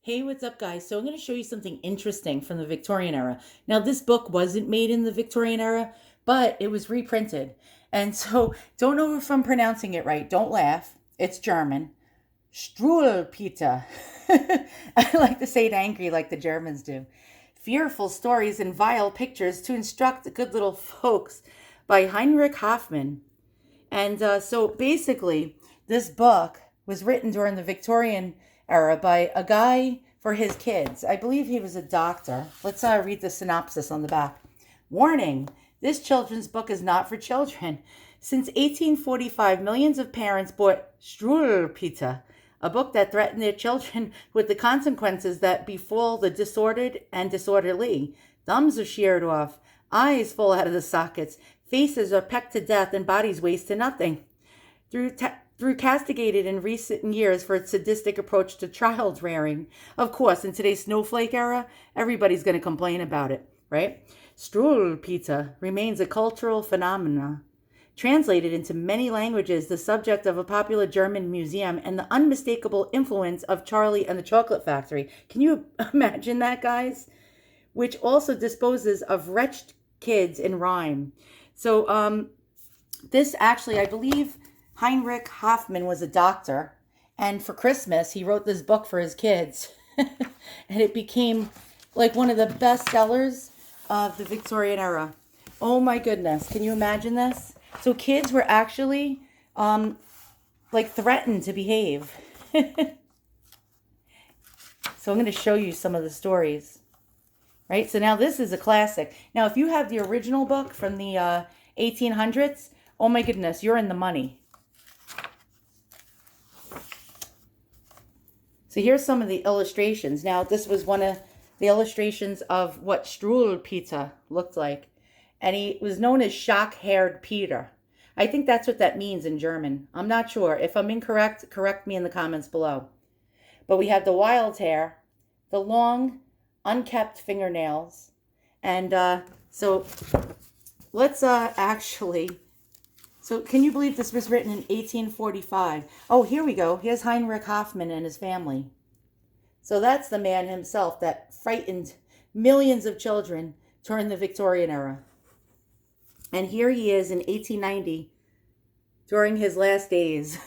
Hey, what's up, guys? So I'm going to show you something interesting from the Victorian era. Now, this book wasn't made in the Victorian era, but it was reprinted. And so, don't know if I'm pronouncing it right. Don't laugh. It's German. Struwwelpeter. I like to say it angry like the Germans do. Fearful stories and vile pictures to instruct the good little folks by Heinrich Hoffmann. And so basically, this book was written during the Victorian era by a guy for his kids. I believe he was a doctor. Let's read the synopsis on the back. Warning, this children's book is not for children. Since 1845, millions of parents bought Struwwelpeter, a book that threatened their children with the consequences that befall the disordered and disorderly. Thumbs are sheared off, eyes fall out of the sockets, faces are pecked to death, and bodies waste to nothing. Through castigated in recent years for its sadistic approach to child rearing. Of course, in today's snowflake era, everybody's going to complain about it, right? Struwwelpeter remains a cultural phenomenon. Translated into many languages, the subject of a popular German museum and the unmistakable influence of Charlie and the Chocolate Factory. Can you imagine that, guys? Which also disposes of wretched kids in rhyme. So, this actually, I believe Heinrich Hoffmann was a doctor, and for Christmas, he wrote this book for his kids. And it became like one of the best sellers of the Victorian era. Oh my goodness, can you imagine this? So kids were actually like threatened to behave. So I'm going to show you some of the stories. Right? So now this is a classic. Now, if you have the original book from the 1800s, oh my goodness, you're in the money. So here's some of the illustrations. Now, this was one of the illustrations of what Struwwelpeter looked like. And he was known as shock-haired Peter. I think that's what that means in German. I'm not sure. If I'm incorrect, correct me in the comments below. But we have the wild hair, the long, unkept fingernails. And so let's actually... So can you believe this was written in 1845? Oh, here we go. Here's Heinrich Hoffmann and his family. So that's the man himself that frightened millions of children during the Victorian era. And here he is in 1890 during his last days.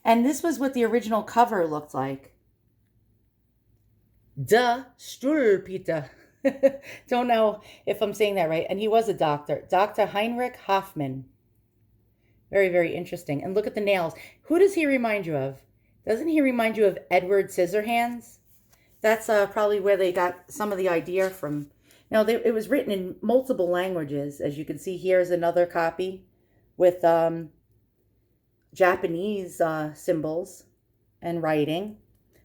And this was what the original cover looked like. Duh, Struwwelpeter. Don't know if I'm saying that right. And he was a doctor. Dr. Heinrich Hoffmann. Very, very interesting. And look at the nails. Who does he remind you of? Doesn't he remind you of Edward Scissorhands? That's probably where they got some of the idea from. Now, it was written in multiple languages. As you can see, here's another copy with Japanese symbols and writing.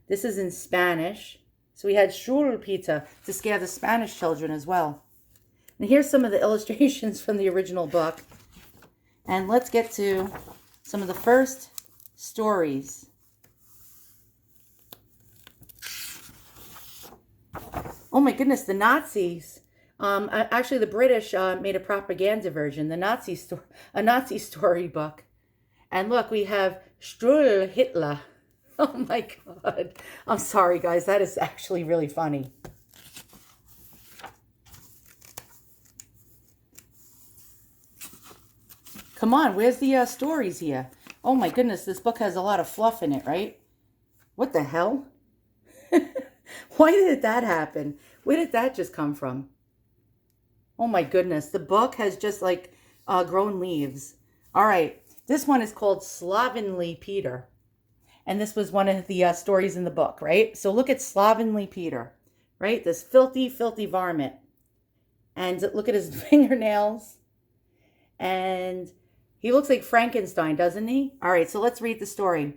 This is in Spanish. So we had Struwwelpeter to scare the Spanish children as well. And here's some of the illustrations from the original book. And let's get to some of the first stories. Oh my goodness, the Nazis. Actually, the British made a propaganda version, a Nazi storybook. And look, we have Struwwelpeter. Oh my God. I'm sorry, guys. That is actually really funny. Come on, where's the stories here? Oh my goodness, this book has a lot of fluff in it, right? What the hell? Why did that happen? Where did that just come from? Oh my goodness, the book has just like grown leaves. All right, this one is called Slovenly Peter. And this was one of the stories in the book, right? So look at Slovenly Peter, right? This filthy, filthy varmint. And look at his fingernails. And he looks like Frankenstein, doesn't he? All right, so let's read the story.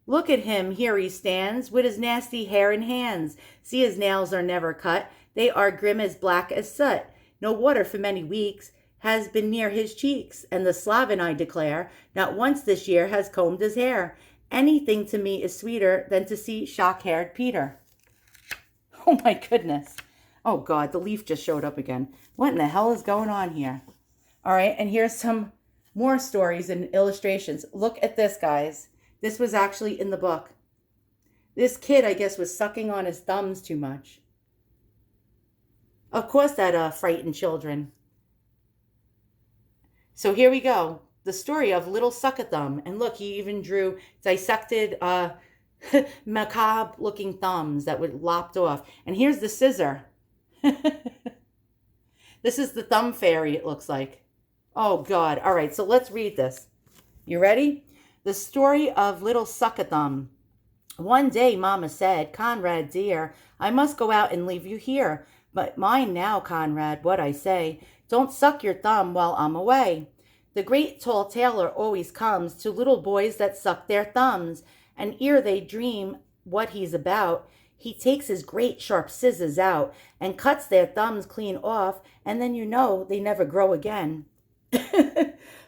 Look at him, here he stands, with his nasty hair and hands. See, his nails are never cut. They are grim as black as soot. No water for many weeks has been near his cheeks. And the Sloven, I declare, not once this year has combed his hair. Anything to me is sweeter than to see shock-haired Peter. Oh my goodness. Oh God, the leaf just showed up again. What in the hell is going on here? All right, and here's some more stories and illustrations. Look at this, guys. This was actually in the book. This kid, I guess, was sucking on his thumbs too much. Of course, that frightened children. So here we go. The story of Little Suck-a-Thumb. And look, he even drew dissected macabre looking thumbs that would lopped off. And here's the scissor. This is the thumb fairy, it looks like. Oh, God. All right, so let's read this. You ready? The story of Little Suck-a-Thumb. One day, Mama said, Conrad, dear, I must go out and leave you here. But mind now, Conrad, what I say. Don't suck your thumb while I'm away. The great tall tailor always comes to little boys that suck their thumbs, and ere they dream what he's about, he takes his great sharp scissors out and cuts their thumbs clean off, and then you know they never grow again.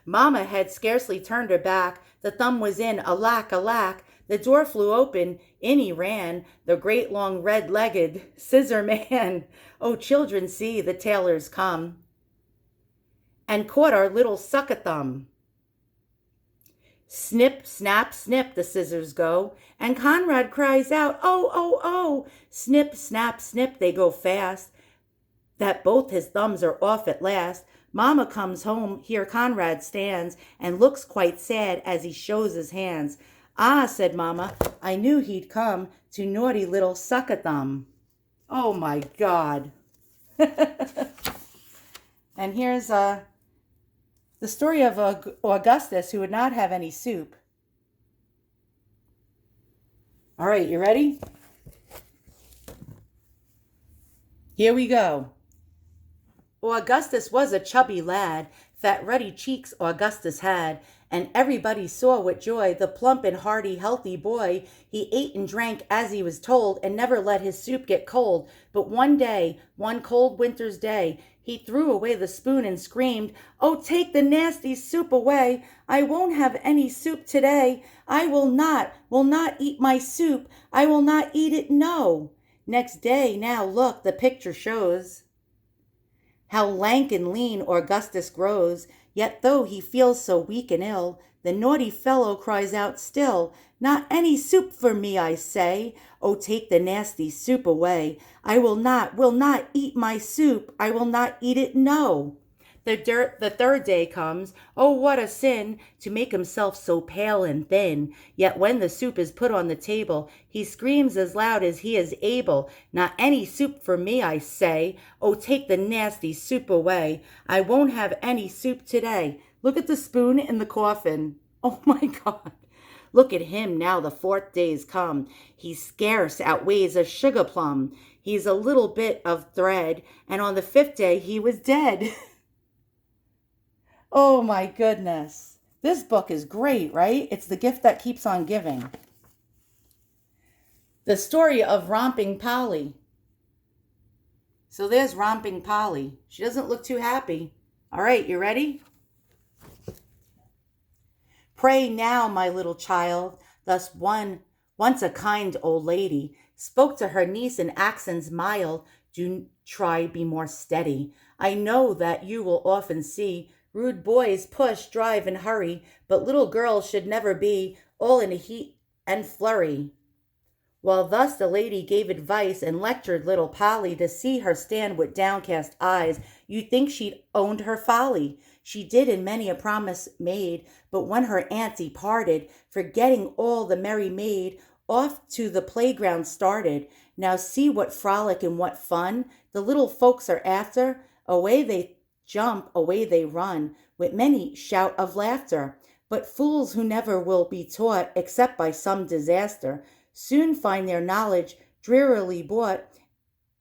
Mama had scarcely turned her back. The thumb was in, alack, alack. The door flew open, in he ran, the great long red-legged scissor man. Oh, children, see, the tailor's come, and caught our little suck-a-thumb. Snip, snap, snip, the scissors go, and Conrad cries out, oh, oh, oh! Snip, snap, snip, they go fast, that both his thumbs are off at last. Mama comes home, here Conrad stands, and looks quite sad as he shows his hands. Ah, said Mama, I knew he'd come to naughty little Suck-a-Thumb. Oh, my God. And here's the story of Augustus, who would not have any soup. All right, you ready? Here we go. Augustus was a chubby lad, fat ruddy cheeks Augustus had, and everybody saw with joy the plump and hearty, healthy boy. He ate and drank as he was told, and never let his soup get cold. But one day, one cold winter's day, he threw away the spoon and screamed, oh, take the nasty soup away. I won't have any soup today. I will not eat my soup. I will not eat it, no. Next day, now look, the picture shows how lank and lean Augustus grows, yet though he feels so weak and ill, the naughty fellow cries out still, not any soup for me, I say. Oh, take the nasty soup away. I will not eat my soup. I will not eat it, no. The third day comes, oh, what a sin, to make himself so pale and thin. Yet when the soup is put on the table, he screams as loud as he is able, not any soup for me, I say. Oh, take the nasty soup away. I won't have any soup today. Look at the spoon in the coffin. Oh, my God. Look at him now, the fourth day's come. He scarce outweighs a sugar plum. He's a little bit of thread, and on the fifth day he was dead. Oh my goodness. This book is great, right? It's the gift that keeps on giving. The story of Romping Polly. So there's Romping Polly. She doesn't look too happy. All right, you ready? Pray now, my little child. Thus once a kind old lady spoke to her niece in accents mild. Do try be more steady. I know that you will often see rude boys push, drive, and hurry, but little girls should never be all in a heat and flurry. While thus the lady gave advice and lectured little Polly, to see her stand with downcast eyes, you'd think she'd owned her folly. She did, and many a promise made, but when her auntie parted, forgetting all the merry maid, off to the playground started. Now see what frolic and what fun the little folks are after. Away they jump, away they run, with many shout of laughter. But fools who never will be taught, except by some disaster, soon find their knowledge drearily bought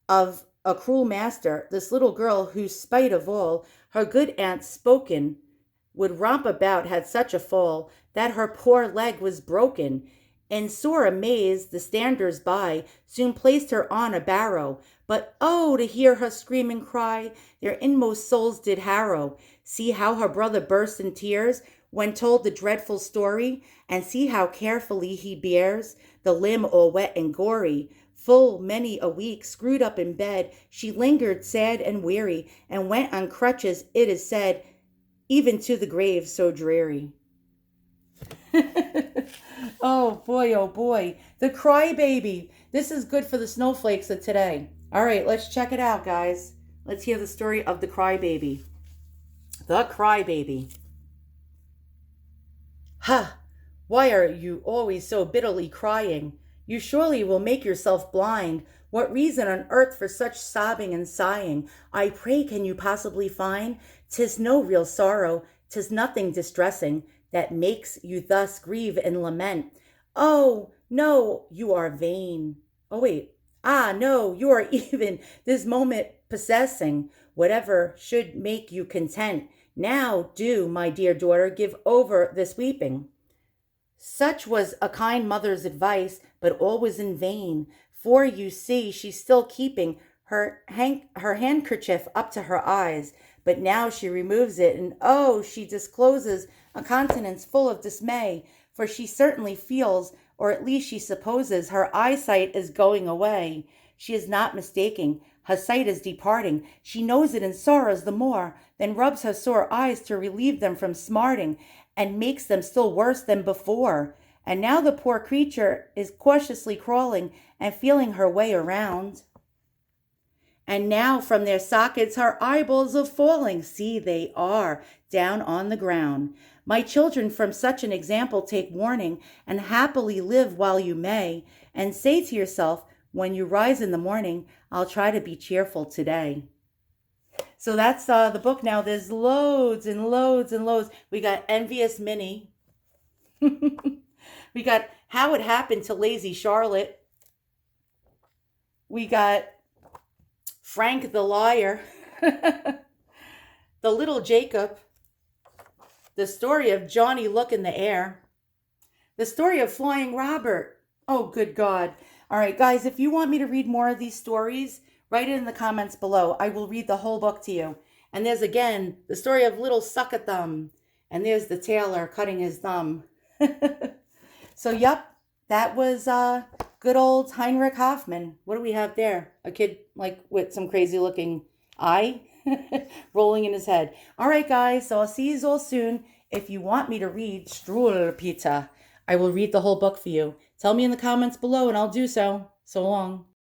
of a cruel master. This little girl, whose spite of all her good aunt spoken, would romp about, had such a fall that her poor leg was broken. In sore amaze, the standers by soon placed her on a barrow. But oh, to hear her scream and cry, their inmost souls did harrow. See how her brother burst in tears when told the dreadful story, and see how carefully he bears the limb all wet and gory. Full many a week, screwed up in bed, she lingered sad and weary, and went on crutches, it is said, even to the grave so dreary. Oh boy, oh boy. The Crybaby. This is good for the snowflakes of today. All right, let's check it out, guys. Let's hear the story of the Crybaby. The Crybaby. Ha! Why are you always so bitterly crying? You surely will make yourself blind. What reason on earth for such sobbing and sighing? I pray, can you possibly find? 'Tis no real sorrow, 'tis nothing distressing, that makes you thus grieve and lament. Oh, no, you are vain. Oh, wait. Ah, no, you are even this moment possessing whatever should make you content. Now do, my dear daughter, give over this weeping. Such was a kind mother's advice, but all was in vain, for you see she's still keeping her handkerchief up to her eyes, but now she removes it, and oh, she discloses a countenance full of dismay, for she certainly feels, or at least she supposes, her eyesight is going away. She is not mistaking. Her sight is departing. She knows it and sorrows the more, then rubs her sore eyes to relieve them from smarting, and makes them still worse than before. And now the poor creature is cautiously crawling and feeling her way around. And now from their sockets her eyeballs are falling. See, they are down on the ground. My children, from such an example take warning, and happily live while you may, and say to yourself, when you rise in the morning, I'll try to be cheerful today. So that's the book now. There's loads and loads and loads. We got Envious Minnie. We got How It Happened to Lazy Charlotte. We got Frank the Liar. The Little Jacob. The story of Johnny Look in the Air. The story of Flying Robert. Oh, good God. All right, guys, if you want me to read more of these stories, write it in the comments below. I will read the whole book to you. And there's, again, the story of Little Suck-a-Thumb. And there's the tailor cutting his thumb. So, yep, that was good old Heinrich Hoffmann. What do we have there? A kid, like, with some crazy-looking eye rolling in his head. All right, guys, so I'll see you all soon. If you want me to read Struwwelpeter, I will read the whole book for you. Tell me in the comments below, and I'll do so. So long.